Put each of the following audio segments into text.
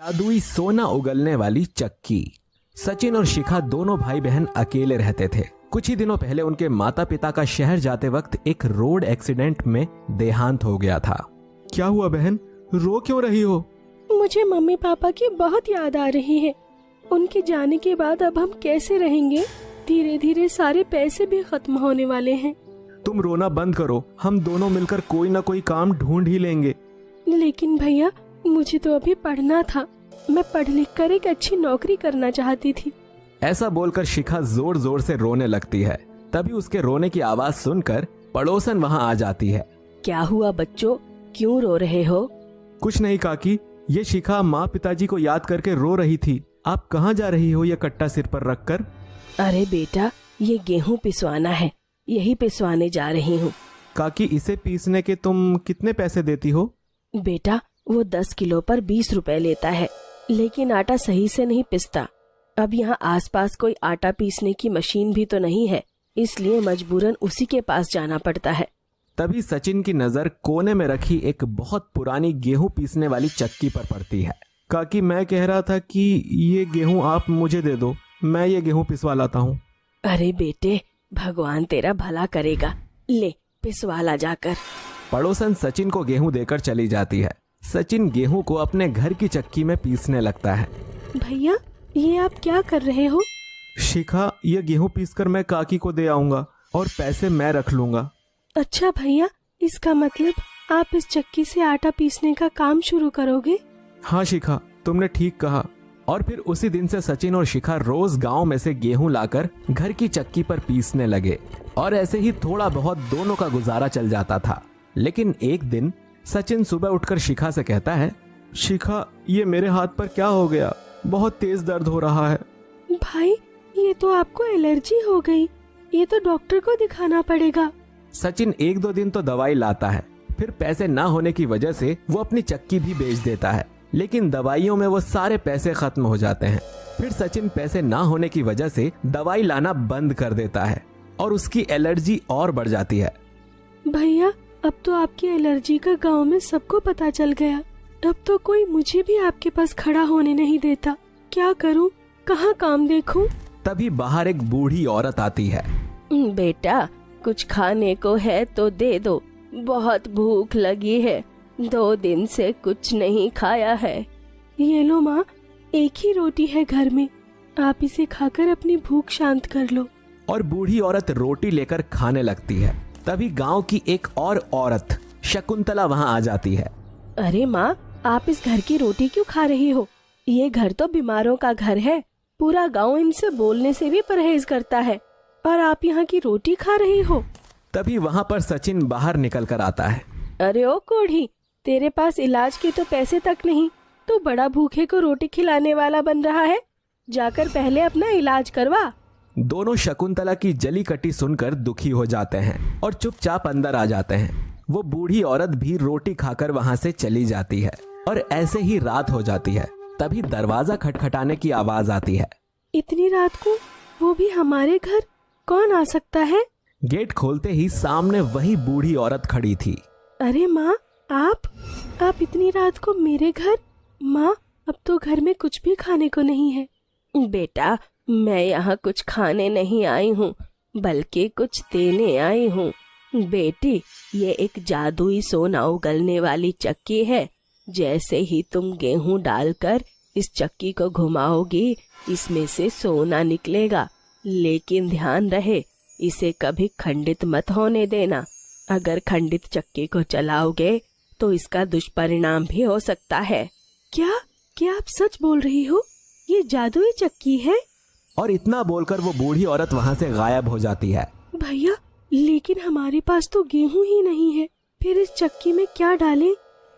जादुई सोना उगलने वाली चक्की। सचिन और शिखा दोनों भाई बहन अकेले रहते थे। कुछ ही दिनों पहले उनके माता पिता का शहर जाते वक्त एक रोड एक्सीडेंट में देहांत हो गया था। क्या हुआ बहन, रो क्यों रही हो? मुझे मम्मी पापा की बहुत याद आ रही है। उनके जाने के बाद अब हम कैसे रहेंगे? धीरे धीरे सारे पैसे भी खत्म होने वाले हैं। तुम रोना बंद करो, हम दोनों मिलकर कोई ना कोई काम ढूंढ ही लेंगे। लेकिन भैया, मुझे तो अभी पढ़ना था। मैं पढ़ लिख कर एक अच्छी नौकरी करना चाहती थी। ऐसा बोलकर शिखा जोर जोर से रोने लगती है। तभी उसके रोने की आवाज सुनकर पड़ोसन वहाँ आ जाती है। क्या हुआ बच्चों, क्यों रो रहे हो? कुछ नहीं काकी, ये शिखा माँ पिताजी को याद करके रो रही थी। आप कहाँ जा रही हो ये कट्टा सिर पर रखकर? अरे बेटा, ये गेहूं पिसवाना है, यही पिसवाने जा रही हूँ। काकी, इसे पीसने के तुम कितने पैसे देती हो? बेटा, वो 10 किलो पर 20 रुपए लेता है, लेकिन आटा सही से नहीं पिसता। अब यहाँ आसपास कोई आटा पीसने की मशीन भी तो नहीं है, इसलिए मजबूरन उसी के पास जाना पड़ता है। तभी सचिन की नजर कोने में रखी एक बहुत पुरानी गेहूं पीसने वाली चक्की पर पड़ती है। काकी, मैं कह रहा था कि ये गेहूं आप मुझे दे दो, मैं ये गेहूं पिसवा लाता हूँ। अरे बेटे, भगवान तेरा भला करेगा, ले पिसवा ला जाकर। पड़ोसन सचिन को गेहूं देकर चली जाती है। सचिन गेहूं को अपने घर की चक्की में पीसने लगता है। भैया, ये आप क्या कर रहे हो? शिखा, ये गेहूं पीसकर मैं काकी को दे आऊंगा और पैसे मैं रख लूंगा। अच्छा भैया, इसका मतलब आप इस चक्की से आटा पीसने का काम शुरू करोगे? हाँ शिखा, तुमने ठीक कहा। और फिर उसी दिन से सचिन और शिखा रोज गांव में से गेहूं लाकर घर की चक्की पर पीसने लगे और ऐसे ही थोड़ा बहुत दोनों का गुजारा चल जाता था। लेकिन एक दिन सचिन सुबह उठकर शिखा से कहता है, शिखा, ये मेरे हाथ पर क्या हो गया? बहुत तेज दर्द हो रहा है। भाई, ये तो आपको एलर्जी हो गई, ये तो डॉक्टर को दिखाना पड़ेगा। सचिन 1-2 दिन तो दवाई लाता है, फिर पैसे ना होने की वजह से वो अपनी चक्की भी बेच देता है, लेकिन दवाइयों में वो सारे पैसे खत्म हो जाते हैं। फिर सचिन पैसे ना होने की वजह से दवाई लाना बंद कर देता है और उसकी एलर्जी और बढ़ जाती है। भैया, अब तो आपकी एलर्जी का गांव में सबको पता चल गया। अब तो कोई मुझे भी आपके पास खड़ा होने नहीं देता। क्या करूं, कहाँ काम देखूं? तभी बाहर एक बूढ़ी औरत आती है। बेटा, कुछ खाने को है तो दे दो, बहुत भूख लगी है, 2 दिन से कुछ नहीं खाया है। ये लो माँ, एक ही रोटी है घर में, आप इसे खाकर अपनी भूख शांत कर लो। और बूढ़ी औरत रोटी लेकर खाने लगती है। तभी गांव की एक और औरत शकुंतला वहां आ जाती है। अरे माँ, आप इस घर की रोटी क्यों खा रही हो? ये घर तो बीमारों का घर है, पूरा गांव इनसे बोलने से भी परहेज करता है, और आप यहाँ की रोटी खा रही हो। तभी वहाँ पर सचिन बाहर निकल कर आता है। अरे ओ कोढ़ी, तेरे पास इलाज के तो पैसे तक नहीं, तू बड़ा भूखे को रोटी खिलाने वाला बन रहा है। जाकर पहले अपना इलाज करवा। दोनों शकुंतला की जली कटी सुनकर दुखी हो जाते हैं और चुपचाप अंदर आ जाते हैं। वो बूढ़ी औरत भी रोटी खाकर वहाँ से चली जाती है और ऐसे ही रात हो जाती है। तभी दरवाजा खटखटाने की आवाज आती है। इतनी रात को, वो भी हमारे घर, कौन आ सकता है? गेट खोलते ही सामने वही बूढ़ी औरत खड़ी थी। अरे माँ, आप इतनी रात को मेरे घर? माँ, अब तो घर में कुछ भी खाने को नहीं है। बेटा, मैं यहाँ कुछ खाने नहीं आई हूँ, बल्कि कुछ देने आई हूँ। बेटी, ये एक जादुई सोना उगलने वाली चक्की है। जैसे ही तुम गेहूं डालकर इस चक्की को घुमाओगी, इसमें से सोना निकलेगा। लेकिन ध्यान रहे, इसे कभी खंडित मत होने देना। अगर खंडित चक्की को चलाओगे तो इसका दुष्परिणाम भी हो सकता है। क्या आप सच बोल रही हो? ये जादुई चक्की है? और इतना बोलकर वो बूढ़ी औरत वहाँ से गायब हो जाती है। भैया, लेकिन हमारे पास तो गेहूं ही नहीं है, फिर इस चक्की में क्या डालें?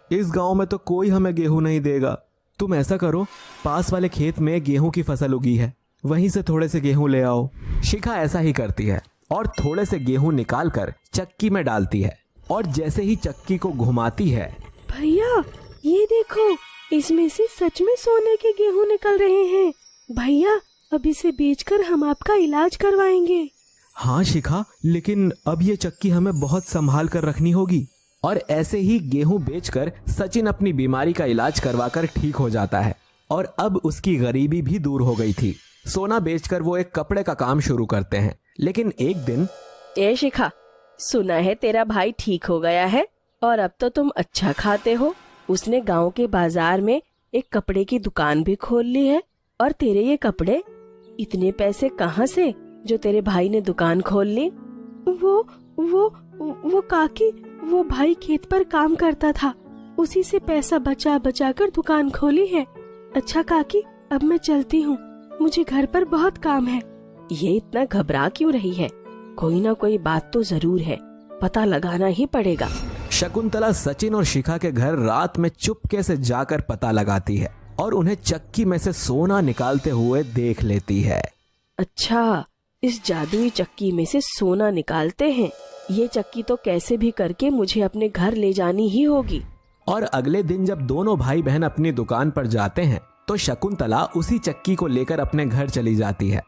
इस गांव में तो कोई हमें गेहूं नहीं देगा। तुम ऐसा करो, पास वाले खेत में गेहूं की फसल उगी है, वहीं से थोड़े से गेहूं ले आओ। शिखा ऐसा ही करती है और थोड़े से गेहूं निकालकर चक्की में डालती है और जैसे ही चक्की को घुमाती है, भैया ये देखो, इसमें से सच में सोने के गेहूं निकल रहे हैं। भैया, अब इसे बेचकर हम आपका इलाज करवाएंगे। हाँ शिखा, लेकिन अब ये चक्की हमें बहुत संभाल कर रखनी होगी। और ऐसे ही गेहूं बेचकर सचिन अपनी बीमारी का इलाज करवाकर ठीक हो जाता है और अब उसकी गरीबी भी दूर हो गई थी। सोना बेचकर वो एक कपड़े का काम शुरू करते हैं। लेकिन एक दिन, ए शिखा, सुना है तेरा भाई ठीक हो गया है और अब तो तुम अच्छा खाते हो। उसने गांव के बाजार में एक कपड़े की दुकान भी खोल ली है। और तेरे ये कपड़े, इतने पैसे कहाँ से जो तेरे भाई ने दुकान खोल ली? वो काकी, वो भाई खेत पर काम करता था, उसी से पैसा बचा बचा कर दुकान खोली है। अच्छा काकी, अब मैं चलती हूँ, मुझे घर पर बहुत काम है। ये इतना घबरा क्यों रही है? कोई ना कोई बात तो जरूर है, पता लगाना ही पड़ेगा। शकुंतला सचिन और शिखा के घर रात में चुपके से जाकर पता लगाती है और उन्हें चक्की में से सोना निकालते हुए देख लेती है। अच्छा, इस जादुई चक्की में से सोना निकालते हैं। ये चक्की तो कैसे भी करके मुझे अपने घर ले जानी ही होगी। और अगले दिन जब दोनों भाई बहन अपनी दुकान पर जाते हैं तो शकुंतला उसी चक्की को लेकर अपने घर चली जाती है।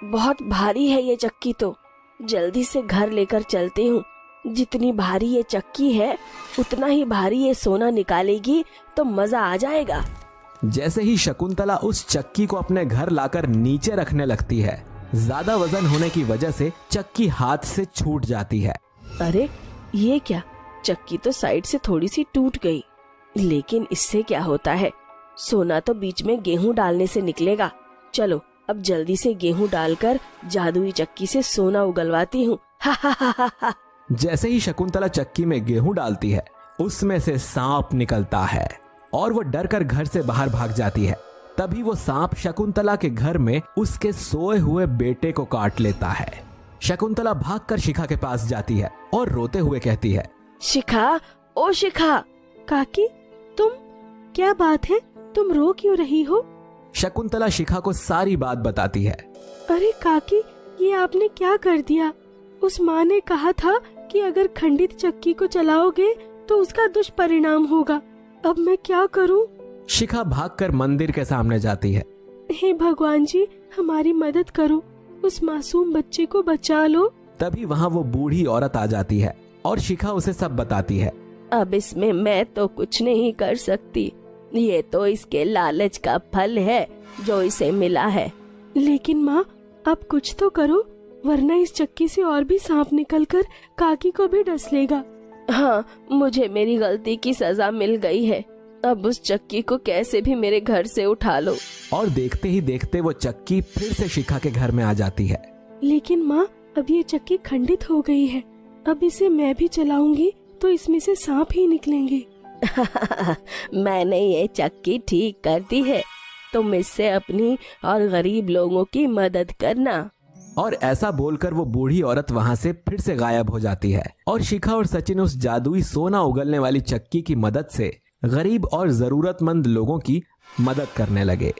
बहुत भारी है ये चक्की, तो जल्दी से घर लेकर चलती हूँ। जितनी भारी ये चक्की है उतना ही भारी ये सोना निकालेगी तो मजा आ जाएगा। जैसे ही शकुंतला उस चक्की को अपने घर लाकर नीचे रखने लगती है, ज्यादा वजन होने की वजह से चक्की हाथ से छूट जाती है। अरे ये क्या, चक्की तो साइड से थोड़ी सी टूट गई, लेकिन इससे क्या होता है? सोना तो बीच में गेहूं डालने से निकलेगा। चलो अब जल्दी से गेहूं डालकर जादुई चक्की से सोना उगलवाती हूँ। जैसे ही शकुंतला चक्की में गेहूं डालती है, उसमें से सांप निकलता है और वो डर कर घर से बाहर भाग जाती है। तभी वो सांप शकुंतला के घर में उसके सोए हुए बेटे को काट लेता है। शकुंतला भागकर शिखा के पास जाती है और रोते हुए कहती है, शिखा, ओ शिखा। काकी, तुम, क्या बात है, तुम रो क्यों रही हो? शकुंतला शिखा को सारी बात बताती है। अरे काकी, ये आपने क्या कर दिया? उस माँ ने कहा था कि अगर खंडित चक्की को चलाओगे तो उसका दुष्परिणाम होगा। अब मैं क्या करूं? शिखा भागकर मंदिर के सामने जाती है। हे भगवान जी, हमारी मदद करो, उस मासूम बच्चे को बचा लो। तभी वहाँ वो बूढ़ी औरत आ जाती है और शिखा उसे सब बताती है। अब इसमें मैं तो कुछ नहीं कर सकती, ये तो इसके लालच का फल है जो इसे मिला है। लेकिन माँ, अब कुछ तो करो, वरना इस चक्की से और भी सांप निकलकर काकी को भी डस लेगा। हाँ, मुझे मेरी गलती की सजा मिल गई है। अब उस चक्की को कैसे भी मेरे घर से उठा लो। और देखते ही देखते वो चक्की फिर से शिखा के घर में आ जाती है। लेकिन माँ, अब ये चक्की खंडित हो गई है, अब इसे मैं भी चलाऊंगी तो इसमें से सांप ही निकलेंगे। मैंने ये चक्की ठीक कर दी है, तुम इससे अपनी और गरीब लोगों की मदद करना। और ऐसा बोलकर वो बूढ़ी औरत वहाँ से फिर से गायब हो जाती है और शिखा और सचिन उस जादुई सोना उगलने वाली चक्की की मदद से गरीब और जरूरतमंद लोगों की मदद करने लगे।